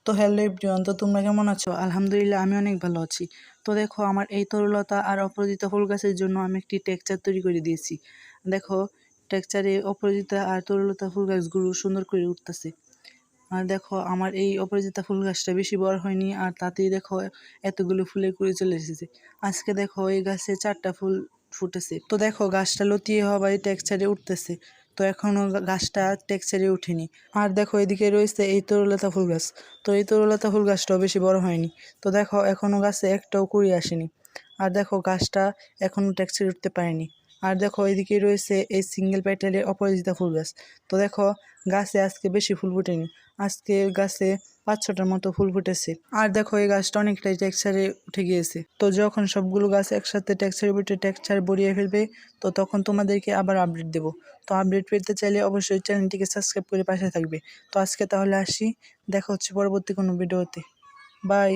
তো hello everyone, তো তোমরা কেমন আছো? আলহামদুলিল্লাহ আমি অনেক ভালো আছি। তো দেখো আমার এই তরুলতা আর অপরাজিতা ফুল গাছের জন্য আমি একটি টেক্সচার তৈরি করে দিয়েছি। দেখো টেক্সচারে অপরাজিতা আর তরুলতা ফুল গাছগুলো সুন্দর করে উঠতেছে। আর দেখো আমার এই অপরাজিতা ফুল গাছটা বেশি বড় হয়নি, আর তাতেই দেখো এতগুলো ফুলের কুড়ি চলে এসেছে। আজকে দেখো এই গাছে 4টা ফুল ফুটেছে। তো দেখো গাছটা লতিয়ে হওয়ায় টেক্সচারে উঠতেছে। তো এখনো গাছটা টেক্সচারে উঠেনি। আর দেখো এদিকে রয়েছে এই তরুলতা ফুল গাছ। তো এই তরুলতা ফুল গাছটাও বেশি বড় হয়নি। তো দেখো এখনো গাছে একটাও কুড়ি আসেনি। আর দেখো গাছটা এখনো টেক্সচারে উঠতে পারেনি। আর দেখো এদিকে রয়েছে এই সিঙ্গেল পেটালের অপরাজিতা ফুল গাছ। তো দেখো গাছে আজকে বেশি ফুল ফুটেনি, আজকে গাছে 5-6টার মতো ফুল ফুটেছে। আর দেখো এই গাছটা অনেকটাই টেক্সচারে উঠে গিয়েছে। তো যখন সবগুলো গাছ একসাথে টেক্সচারে উঠে টেক্সচার ভরিয়ে ফেলবে, তো তখন তোমাদেরকে আবার আপডেট দেবো। তো আপডেট পেতে চাইলে অবশ্যই চ্যানেলটিকে সাবস্ক্রাইব করে পাশে থাকবে। তো আজকে তাহলে আসি, দেখা হচ্ছে পরবর্তী কোনো ভিডিওতে। বাই।